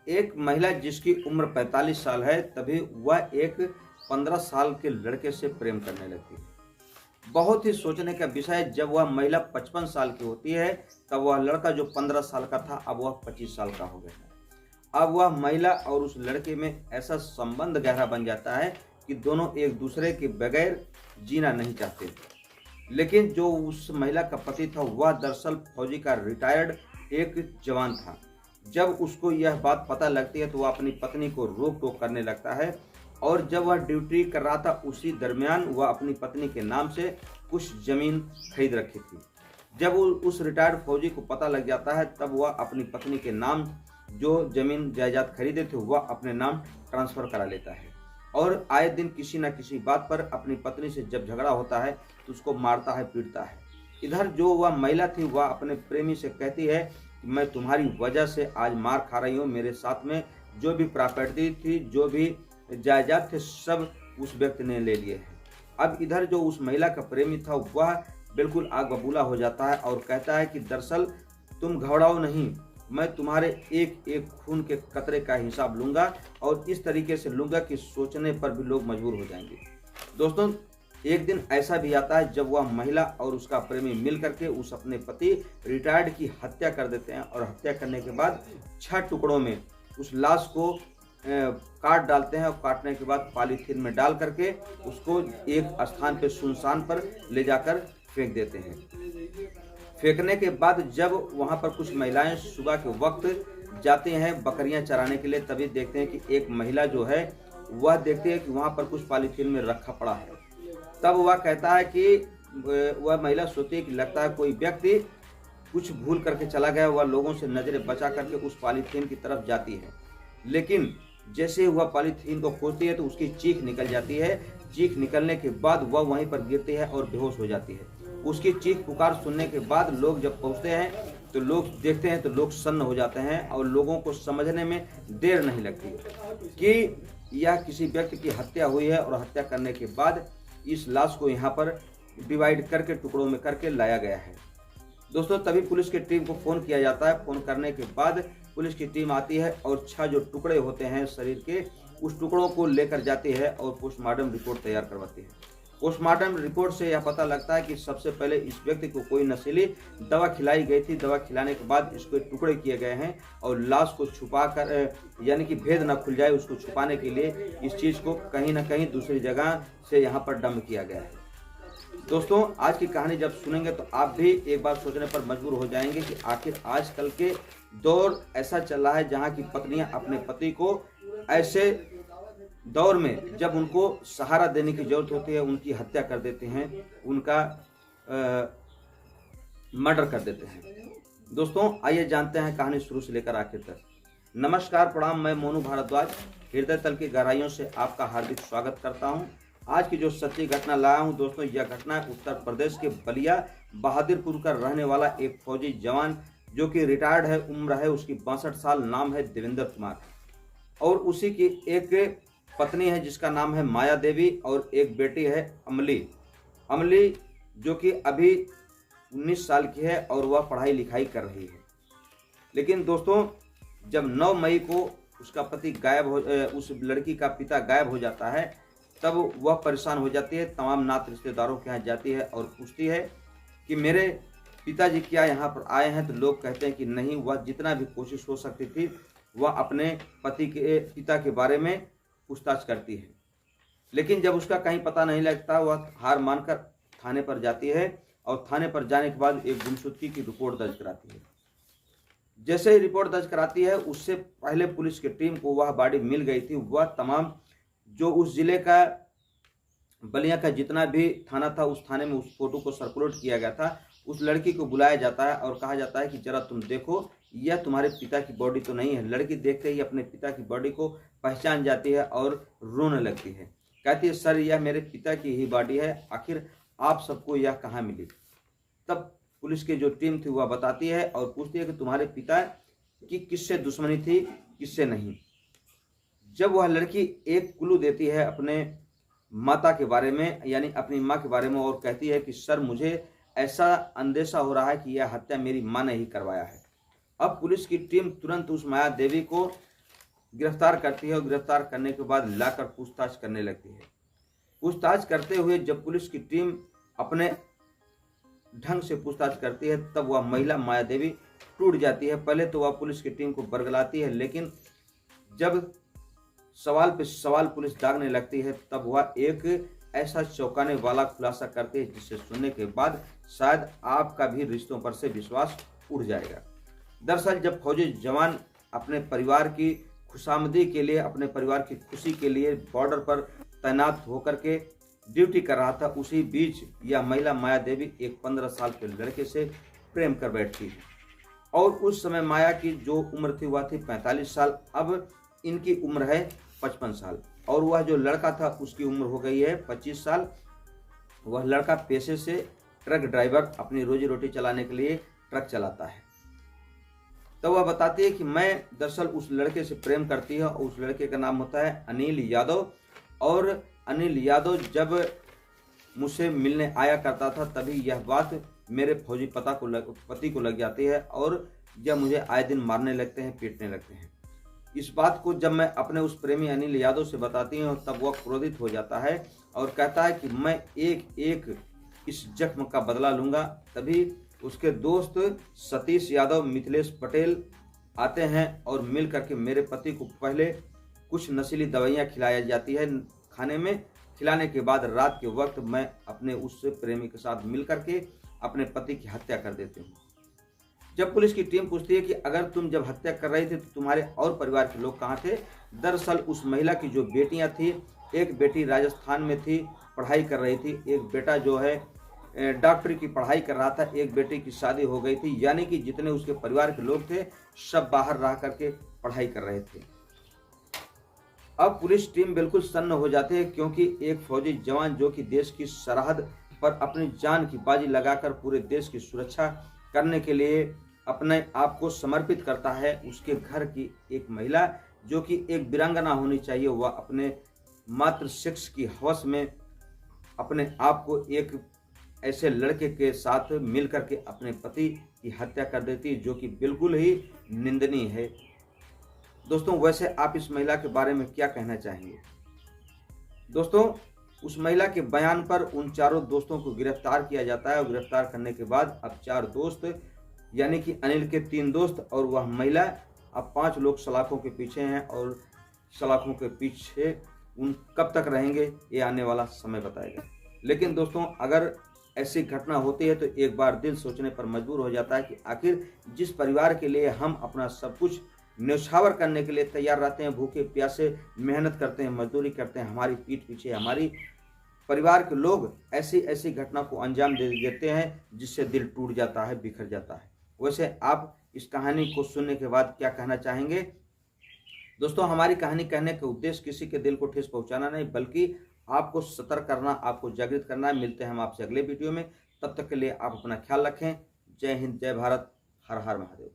एक महिला जिसकी उम्र 45 साल है, तभी वह एक 15 साल के लड़के से प्रेम करने लगती है। बहुत ही सोचने का विषय है, जब वह महिला 55 साल की होती है, तब वह लड़का जो 15 साल का था, अब वह 25 साल का हो गया है। अब वह महिला और उस लड़के में ऐसा संबंध गहरा बन जाता है कि दोनों एक दूसरे के बगैर जीना नहीं चाहते। लेकिन जो उस महिला का पति था, वह दरअसल फौजी का रिटायर्ड एक जवान था। जब उसको यह बात पता लगती है तो वह अपनी पत्नी को रोक टोक करने लगता है, और जब वह ड्यूटी कर रहा था उसी दरमियान वह अपनी पत्नी के नाम से कुछ जमीन खरीद रखी थी। जब उस रिटायर्ड फौजी को पता लग जाता है, तब वह अपनी पत्नी के नाम जो जमीन जायदाद खरीदे थे वह अपने नाम ट्रांसफर करा लेता है, और आए दिन किसी न किसी बात पर अपनी पत्नी से जब झगड़ा होता है तो उसको मारता है, पीटता है। इधर जो वह महिला थी, वह अपने प्रेमी से कहती है कि मैं तुम्हारी वजह से आज मार खा रही हूँ, मेरे साथ में जो भी प्रॉपर्टी थी, जो भी जायदाद थे, सब उस व्यक्ति ने ले लिए हैं। अब इधर जो उस महिला का प्रेमी था, वह बिल्कुल आग बबूला हो जाता है और कहता है कि दरअसल तुम घबराओ नहीं, मैं तुम्हारे एक एक खून के कतरे का हिसाब लूंगा, और इस तरीके से लूंगा कि सोचने पर भी लोग मजबूर हो जाएंगे। दोस्तों, एक दिन ऐसा भी आता है जब वह महिला और उसका प्रेमी मिल करके उस अपने पति रिटायर्ड की हत्या कर देते हैं, और हत्या करने के बाद 6 टुकड़ों में उस लाश को काट डालते हैं, और काटने के बाद पॉलीथीन में डाल करके उसको एक स्थान पे सुनसान पर ले जाकर फेंक देते हैं। फेंकने के बाद जब वहां पर कुछ महिलाएं सुबह के वक्त जाती हैं बकरियां चराने के लिए, तभी देखते हैं कि एक महिला जो है वह देखती है कि वहां पर कुछ पॉलीथीन में रखा पड़ा है। तब वह कहता है कि वह महिला सोचती है कि लगता है कोई व्यक्ति कुछ भूल करके चला गया। वह लोगों से नजरें बचा करके उस पॉलीथीन की तरफ जाती है, लेकिन जैसे ही वह पॉलीथीन को खोजती है तो उसकी चीख निकल जाती है। चीख निकलने के बाद वह वहीं पर गिरती है और बेहोश हो जाती है। उसकी चीख पुकार सुनने के बाद लोग जब पहुंचते हैं तो लोग देखते हैं तो लोग सन्न हो जाते हैं, और लोगों को समझने में देर नहीं लगती कि यह किसी व्यक्ति की हत्या हुई है, और हत्या करने के बाद इस लाश को यहाँ पर डिवाइड करके टुकड़ों में करके लाया गया है। दोस्तों, तभी पुलिस की टीम को फोन किया जाता है। फोन करने के बाद पुलिस की टीम आती है और 6 जो टुकड़े होते हैं शरीर के, उस टुकड़ों को लेकर जाती है और पोस्टमार्टम रिपोर्ट तैयार करवाती है। पोस्टमार्टम रिपोर्ट से यह पता लगता है कि सबसे पहले इस व्यक्ति को कोई नशीली दवा खिलाई गई थी। दवा खिलाने के बाद इसके टुकड़े किए गए हैं, और लाश को छुपा कर, यानी कि भेद न खुल जाए उसको छुपाने के लिए इस चीज़ को कहीं ना कहीं दूसरी जगह से यहाँ पर डंप किया गया है। दोस्तों, आज की कहानी जब सुनेंगे तो आप भी एक बार सोचने पर मजबूर हो जाएंगे कि आखिर आजकल के दौर ऐसा चल रहा है जहाँ की पत्नियां अपने पति को ऐसे दौर में जब उनको सहारा देने की जरूरत होती है उनकी हत्या कर देते हैं, उनका मर्डर कर देते हैं। दोस्तों, आइए जानते हैं कहानी शुरू से लेकर आखिर तक। नमस्कार, प्रणाम, मैं मोनू भारद्वाज हृदय तल की गहराइयों से आपका हार्दिक स्वागत करता हूं। आज की जो सच्ची घटना लाया हूं दोस्तों, यह घटना उत्तर प्रदेश के बलिया बहादुरपुर का रहने वाला एक फौजी जवान जो कि रिटायर्ड है, उम्र है उसकी 62 साल, नाम है देवेंद्र कुमार, और उसी की एक पत्नी है जिसका नाम है माया देवी, और एक बेटी है अमली जो कि अभी 19 साल की है और वह पढ़ाई लिखाई कर रही है। लेकिन दोस्तों, जब 9 मई को उसका पति उस लड़की का पिता गायब हो जाता है, तब वह परेशान हो जाती है। तमाम नात रिश्तेदारों के यहाँ जाती है और पूछती है कि मेरे पिताजी क्या यहाँ पर आए हैं। तो लोग कहते हैं कि नहीं, वह जितना भी कोशिश हो सकती थी वह अपने पिता के बारे में पूछताछ करती है, लेकिन जब उसका कहीं पता नहीं लगता, वह हार मानकर थाने पर जाती है, और थाने पर जाने के बाद एक गुमशुदगी की रिपोर्ट दर्ज कराती है। जैसे ही रिपोर्ट दर्ज कराती है, उससे पहले पुलिस की टीम को वह बॉडी मिल गई थी। वह तमाम जो उस जिले का बलिया का जितना भी थाना था, उस थाने में उस फोटो को सर्कुलेट किया गया था। उस लड़की को बुलाया जाता है और कहा जाता है कि जरा तुम देखो, यह तुम्हारे पिता की बॉडी तो नहीं है। लड़की देखते ही अपने पिता की बॉडी को पहचान जाती है और रोने लगती है। कहती है, सर, यह मेरे पिता की ही बॉडी है, आखिर आप सबको यह कहाँ मिली। तब पुलिस की जो टीम थी वह बताती है और पूछती है कि तुम्हारे पिता की किससे दुश्मनी थी, किससे नहीं। जब वह लड़की एक क्लू देती है अपने माता के बारे में, यानी अपनी माँ के बारे में, और कहती है कि सर, मुझे ऐसा अंदेशा हो रहा है कि यह हत्या मेरी माँ ने ही करवाया है। अब पुलिस की टीम तुरंत उस माया देवी को गिरफ्तार करती है और गिरफ्तार करने के बाद लाकर पूछताछ करने लगती है। पूछताछ करते हुए जब पुलिस की टीम अपने ढंग से पूछताछ करती है तब वह महिला माया देवी टूट जाती है। पहले तो वह पुलिस की टीम को बरगलाती है, लेकिन जब सवाल पे सवाल पुलिस दागने लगती है तब वह एक ऐसा चौंकाने वाला खुलासा करती है जिसे सुनने के बाद शायद आपका भी रिश्तों पर से विश्वास उड़ जाएगा। दरअसल जब फौजी जवान अपने परिवार की खुशामदी के लिए, अपने परिवार की खुशी के लिए बॉर्डर पर तैनात होकर के ड्यूटी कर रहा था, उसी बीच यह महिला माया देवी एक 15 साल के लड़के से प्रेम कर बैठती है। और उस समय माया की जो उम्र थी वह थी 45 साल, अब इनकी उम्र है 55 साल। और वह जो लड़का था उसकी उम्र हो गई है 25 साल। वह लड़का पेशे से ट्रक ड्राइवर, अपनी रोजी रोटी चलाने के लिए ट्रक चलाता है। तो वह बताती है कि मैं दरअसल उस लड़के से प्रेम करती है और उस लड़के का नाम होता है अनिल यादव। और अनिल यादव जब मुझसे मिलने आया करता था तभी यह बात मेरे फौजी पति को लग जाती है और यह मुझे आए दिन मारने लगते हैं, पीटने लगते हैं। इस बात को जब मैं अपने उस प्रेमी अनिल यादव से बताती हूँ तब वह क्रोधित हो जाता है और कहता है कि मैं एक एक इस जख्म का बदला लूंगा। तभी उसके दोस्त सतीश यादव, मिथिलेश पटेल आते हैं और मिल करके मेरे पति को पहले कुछ नशीली दवाइयाँ खिलाई जाती है खाने में। खिलाने के बाद रात के वक्त मैं अपने उस प्रेमी के साथ मिल करके अपने पति की हत्या कर देती हूँ। जब पुलिस की टीम पूछती है कि अगर तुम जब हत्या कर रही थी तो तुम्हारे और परिवार के लोग कहाँ थे, दरअसल उस महिला की जो बेटियां थी, एक बेटी राजस्थान में थी, पढ़ाई कर रही थी, एक बेटा जो है डॉक्टरी की पढ़ाई कर रहा था, एक बेटी की शादी हो गई थी। यानी कि जितने उसके परिवार के लोग थे सब बाहर रह करके पढ़ाई कर रहे थे। अब पुलिस टीम बिल्कुल सन्न हो जाती है क्योंकि एक फौजी जवान जो कि देश की सरहद पर अपनी जान की बाजी लगाकर पूरे देश की सुरक्षा करने के लिए अपने आप को समर्पित करता है, उसके घर की एक महिला जो कि एक वीरांगना होनी चाहिए, वह अपने मात्र सेक्स की हवस में अपने आप को एक ऐसे लड़के के साथ मिल करके अपने पति की हत्या कर देती है, जो कि बिल्कुल ही निंदनीय है। दोस्तों, वैसे आप इस महिला के बारे में क्या कहना चाहेंगे? दोस्तों, उस महिला के बयान पर उन चारों दोस्तों को गिरफ्तार किया जाता है और गिरफ्तार करने के बाद अब 4 दोस्त यानी कि अनिल के 3 दोस्त और वह महिला, अब 5 लोग सलाखों के पीछे हैं और सलाखों के पीछे उन कब तक रहेंगे ये आने वाला समय बताएगा। लेकिन दोस्तों, अगर ऐसी घटना होती है तो एक बार दिल सोचने पर मजबूर हो जाता है कि आखिर जिस परिवार के लिए हम अपना सब कुछ न्यौछावर करने के लिए तैयार रहते हैं, भूखे प्यासे मेहनत करते हैं, मजदूरी करते हैं, हमारी पीठ पीछे हमारी परिवार के लोग ऐसी ऐसी घटना को अंजाम दे देते हैं जिससे दिल टूट जाता है, बिखर जाता है। वैसे आप इस कहानी को सुनने के बाद क्या कहना चाहेंगे? दोस्तों, हमारी कहानी कहने का उद्देश्य किसी के दिल को ठेस पहुंचाना नहीं, बल्कि आपको सतर्क करना, आपको जागृत करना है। मिलते हैं हम आपसे अगले वीडियो में, तब तक के लिए आप अपना ख्याल रखें। जय हिंद, जय भारत, हर हर महादेव।